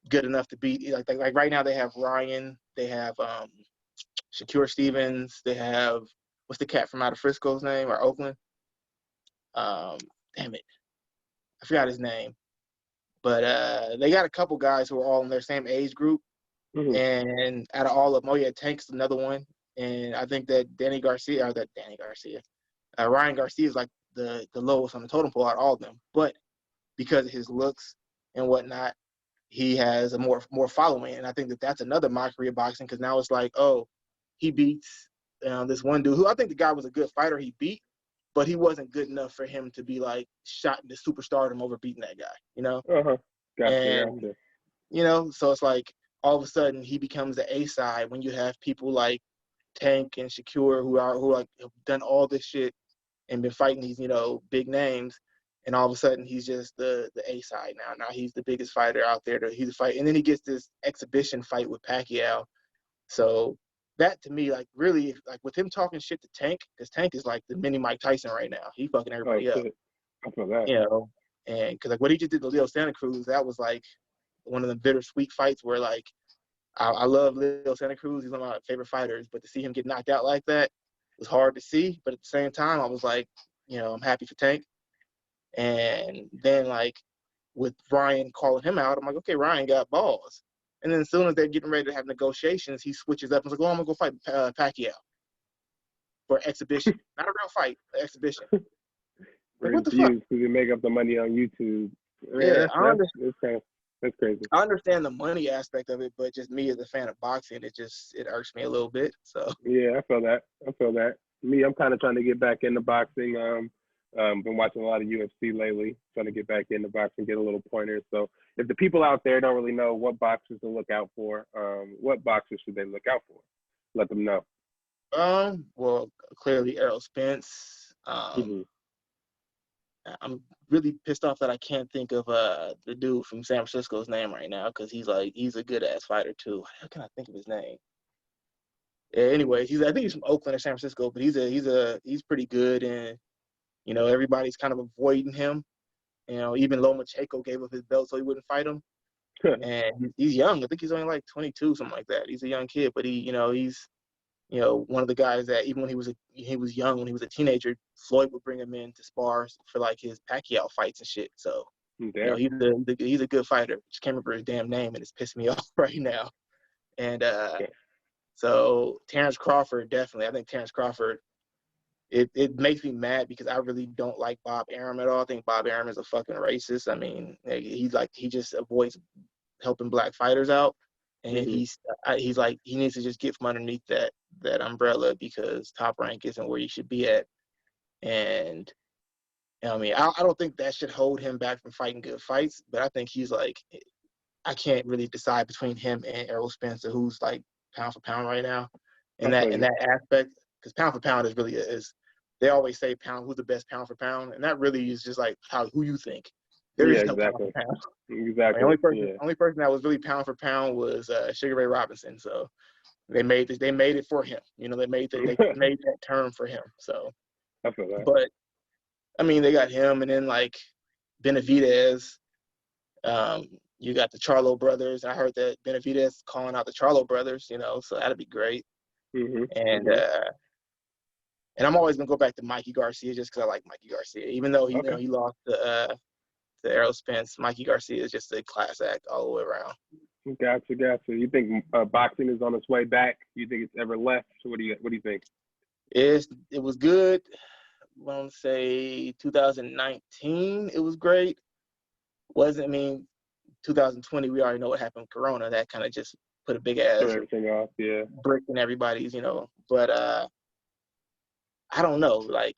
good enough to beat like right now they have Ryan, they have Shakur Stevens, they have what's the cat from out of Frisco's name or Oakland? Damn it, I forgot his name. But they got a couple guys who are all in their same age group. And out of all of them, Tank's another one. And I think that Ryan Garcia is like the lowest on the totem pole out of all of them. But because of his looks and whatnot, he has a more following. And I think that that's another mockery of boxing because now it's like, oh, he beats this one dude who I think the guy was a good fighter he beat, but he wasn't good enough for him to be like shot into superstardom over beating that guy, Gotcha. So it's like all of a sudden he becomes the A side when you have people like Tank and Shakur who have done all this shit and been fighting these, big names, and all of a sudden he's just the A side now. Now he's the biggest fighter out there. He's a fight, and then he gets this exhibition fight with Pacquiao. So that to me, like really, like with him talking shit to Tank, because Tank is like the mini Mike Tyson right now. He fucking everybody up. I feel that. And because like what he just did to Leo Santa Cruz, that was like one of the bittersweet fights where like I love Leo Santa Cruz. He's one of my favorite fighters, but to see him get knocked out like that was hard to see. But at the same time, I was like, I'm happy for Tank. And then like with Ryan calling him out, I'm like, okay, Ryan got balls. And then as soon as they're getting ready to have negotiations, he switches up and is like, oh, I'm going to go fight Pacquiao for exhibition. Not a real fight, exhibition. Like, what the fuck? Because you make up the money on YouTube. That's crazy. I understand the money aspect of it, but just me as a fan of boxing, it irks me a little bit. So yeah, I feel that. Me, I'm kind of trying to get back into boxing. Been watching a lot of UFC lately, trying to get back into boxing, get a little pointer. So if the people out there don't really know what boxers to look out for, what boxers should they look out for? Let them know. Well, clearly Errol Spence. I'm really pissed off that I can't think of the dude from San Francisco's name right now because he's a good ass fighter too. How can I think of his name? Yeah, anyways, I think he's from Oakland or San Francisco, but he's pretty good, and everybody's kind of avoiding him. Even Lomachenko gave up his belt so he wouldn't fight him. And he's young. I think he's only like 22, something like that. He's a young kid, but he's you know, one of the guys that even when he was young, when he was a teenager, Floyd would bring him in to spar for like his Pacquiao fights and shit. So, you know, he's a good fighter. Just can't remember his damn name, and it's pissing me off right now. And so Terrence Crawford, definitely. I think Terrence Crawford, it makes me mad because I really don't like Bob Arum at all. I think Bob Arum is a fucking racist. I mean, he just avoids helping black fighters out. And he's like, he needs to just get from underneath that umbrella because Top Rank isn't where he should be at. And you know what I mean, I don't think that should hold him back from fighting good fights, but I think he's like, I can't really decide between him and Errol Spencer who's like pound for pound right now in that aspect, because pound for pound is they always say who's the best pound for pound, and that really is just like who you think. There is no pound for pound. Exactly. The only person that was really pound for pound was Sugar Ray Robinson. So they made it for him. You know, they made that term for him. So I feel that. But I mean, they got him, and then like Benavidez. You got the Charlo brothers. I heard that Benavidez calling out the Charlo brothers, you know, so that'd be great. And I'm always gonna go back to Mikey Garcia just because I like Mikey Garcia, even though he lost to Errol Spence. Mikey Garcia is just a class act all the way around. Gotcha. You think boxing is on its way back? You think it's ever left? What do you think? It was good. I want to say 2019. It was great. 2020, we already know what happened with Corona. That kind of just put a big ass brick in everybody's, you know. But I don't know, like,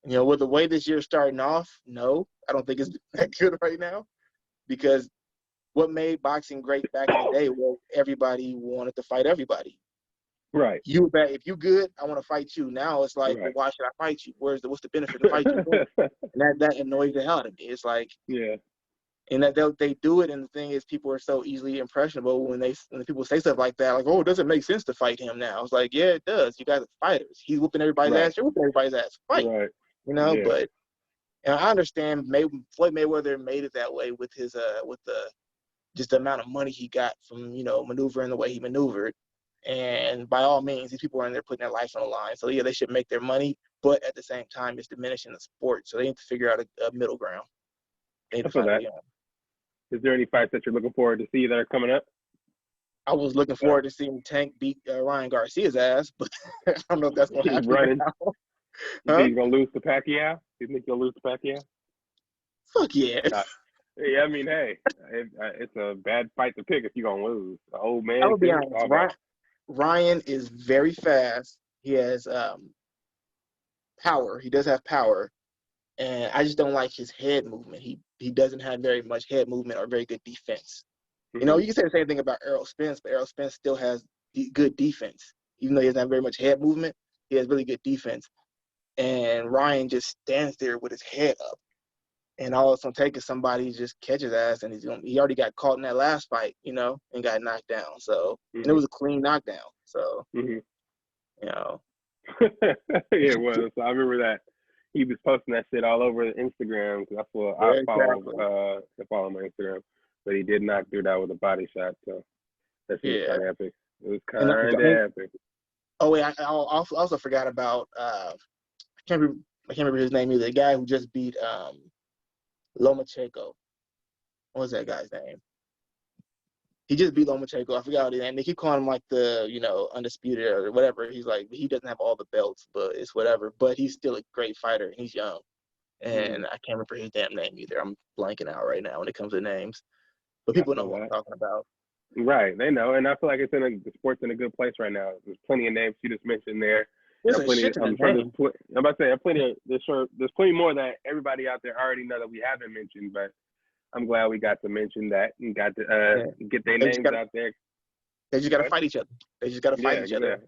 you know, with the way this year's starting off, no, I don't think it's that good right now, because what made boxing great back in the day was everybody wanted to fight everybody. Right. If you good, I want to fight you. Now it's like, well, why should I fight you? What's the benefit to fight you? And that annoys the hell out of me. It's like, and that they do it, and the thing is, people are so easily impressionable when people say stuff like that, like, oh, it doesn't make sense to fight him now. It's like, yeah, it does. You guys are fighters. He's whooping everybody's ass. You're whooping everybody's ass. Fight. Right. You know, but I understand Floyd Mayweather made it that way with his with the amount of money he got from, you know, maneuvering the way he maneuvered. And by all means, these people are in there putting their life on the line. So yeah, they should make their money, but at the same time, it's diminishing the sport. So they need to figure out a middle ground. They need to find that. Is there any fights that you're looking forward to see that are coming up? I was looking forward to seeing Tank beat Ryan Garcia's ass, but I don't know if that's going to happen. Running. You think he's going to lose to Pacquiao? You think he'll lose to Pacquiao? Fuck yeah. Yeah, I mean, hey, it's a bad fight to pick if you're going to lose. The old man. I will be honest. Ryan is very fast. He has power. He does have power. And I just don't like his head movement. He doesn't have very much head movement or very good defense. You know, you can say the same thing about Errol Spence, but Errol Spence still has good defense. Even though he doesn't have very much head movement, he has really good defense. And Ryan just stands there with his head up. And all it's going to take is somebody just catch his ass, and he already got caught in that last fight, you know, and got knocked down. So, and it was a clean knockdown. So, you know. Yeah, it was. So I remember that. He was posting that shit all over Instagram. That's what I follow my Instagram. But he did not do that with a body shot. So that shit was kind of epic. It was kind of epic. Oh wait, I also forgot about I can't remember his name either. The guy who just beat Lomachenko. What was that guy's name? He just beat Lomachenko. I forgot his name. They keep calling him like the, you know, undisputed or whatever. He's like, he doesn't have all the belts, but it's whatever. But he's still a great fighter, and he's young. And I can't remember his damn name either. I'm blanking out right now when it comes to names. But people know what I'm talking about. Right, they know, and I feel like the sport's in a good place right now. There's plenty of names you just mentioned there. There's plenty more that everybody out there already know that we haven't mentioned, but I'm glad we got to mention that and got to get their names out there. They just got to fight each other. They just got to fight each other.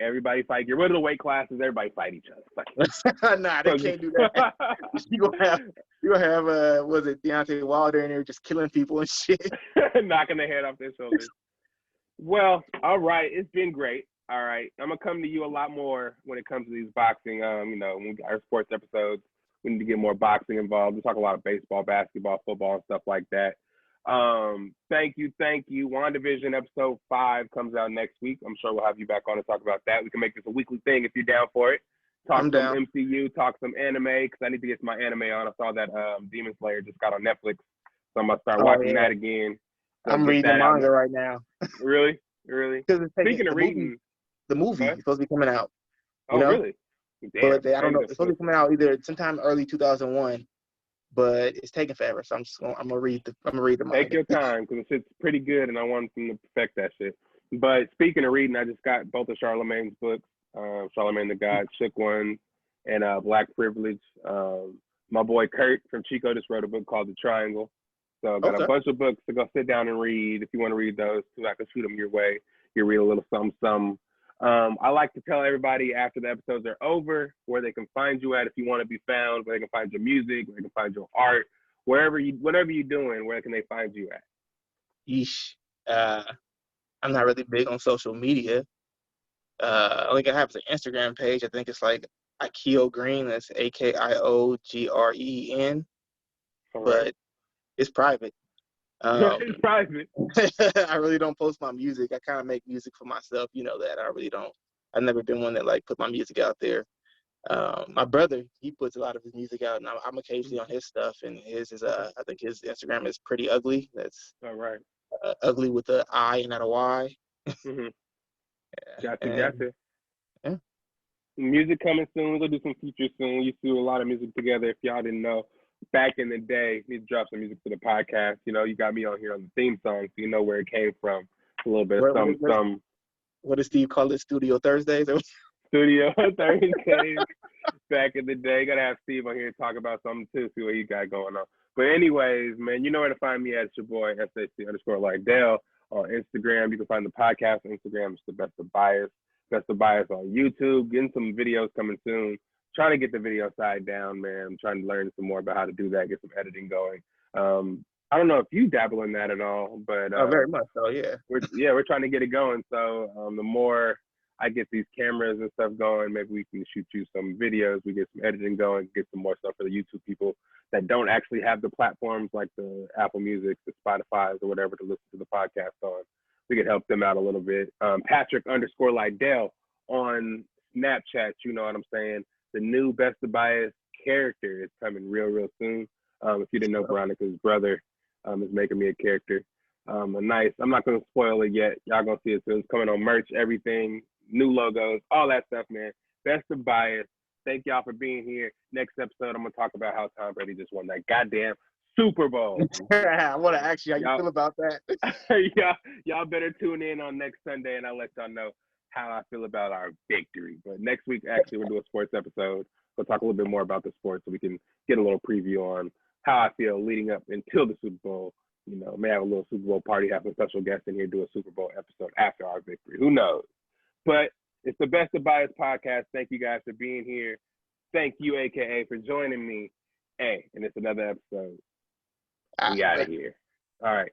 Everybody fight. Get rid of the weight classes. Everybody fight each other. Nah, they can't do that. You gonna have was it Deontay Wilder in there just killing people and shit, knocking their head off their shoulders. Well, all right, it's been great. All right, I'm gonna come to you a lot more when it comes to these boxing. You know, when we get our sports episodes, we need to get more boxing involved. We talk a lot of baseball, basketball, football, and stuff like that. Thank you. WandaVision episode 5 comes out next week. I'm sure we'll have you back on to talk about that. We can make this a weekly thing if you're down for it. Talk I'm some down. MCU, talk some anime, because I need to get my anime on. I saw that Demon Slayer just got on Netflix, so I'm going to start watching that again. So I'm reading the manga right now. Really? Speaking of reading. The movie is supposed to be coming out. Really? Damn, but I don't know. It's supposed to be coming out either sometime early 2001, but it's taking forever. So I'm gonna read the manga. Take your time, because it's pretty good, and I want them to perfect that shit. But speaking of reading, I just got both of Charlemagne's books, Charlemagne the God, Shook Ones, and Black Privilege. My boy Kurt from Chico just wrote a book called The Triangle. So I got a bunch of books to go sit down and read. If you want to read those too, I can shoot them your way. You read a little something. I like to tell everybody after the episodes are over where they can find you at if you want to be found, where they can find your music, where they can find your art, whatever you're doing, where can they find you at? Yeesh. I'm not really big on social media. I think I have an Instagram page. I think it's like Akio Green. That's AKIOGREN. But it's private. It's private. I really don't post my music. I kind of make music for myself. You know that. I really don't. I've never been one that like put my music out there. My brother, he puts a lot of his music out, and I'm occasionally on his stuff. And his is I think his Instagram is Pretty Ugly. That's all right. Ugly with a I and not a Y. Mm-hmm. Gotcha. Yeah. Music coming soon. We're gonna do some features soon. We do a lot of music together. If y'all didn't know, back in the day, need to drop some music for the podcast. You know, you got me on here on the theme song, so you know where it came from. A little bit of some. What does Steve call it? Studio Thursdays? Studio Thursdays. Back in the day, gotta have Steve on here to talk about something too. See what he got going on. But anyways, man, you know where to find me at. It's your boy SAC_Lydell on Instagram. You can find the podcast on Instagram. It's the Best of Bias. Best of Bias on YouTube. Getting some videos coming soon. Trying to get the video side down, man. I'm trying to learn some more about how to do that, get some editing going. I don't know if you dabble in that at all, but very much so, yeah. We're trying to get it going. So the more I get these cameras and stuff going, maybe we can shoot you some videos. We get some editing going, get some more stuff for the YouTube people that don't actually have the platforms like the Apple Music, the Spotify's, or whatever to listen to the podcast on. We could help them out a little bit. Patrick_Lydell on Snapchat. You know what I'm saying? The new Best of Bias character is coming real soon. If you didn't know, Veronica's brother is making me a character. I'm not going to spoil it yet. Y'all going to see it soon. It's coming on merch, everything, new logos, all that stuff, man. Best of Bias. Thank y'all for being here. Next episode, I'm going to talk about how Tom Brady just won that goddamn Super Bowl. I want to ask you how you feel about that. y'all better tune in on next Sunday, and I'll let y'all know how I feel about our victory. But next week, actually, we'll do a sports episode. We'll talk a little bit more about the sports so we can get a little preview on how I feel leading up until the Super Bowl. You know, may have a little Super Bowl party, have some special guests in here, do a Super Bowl episode after our victory. Who knows? But it's the Best of Bias podcast. Thank you guys for being here. Thank you, AKA, for joining me. Hey, and it's another episode. We out of here. All right.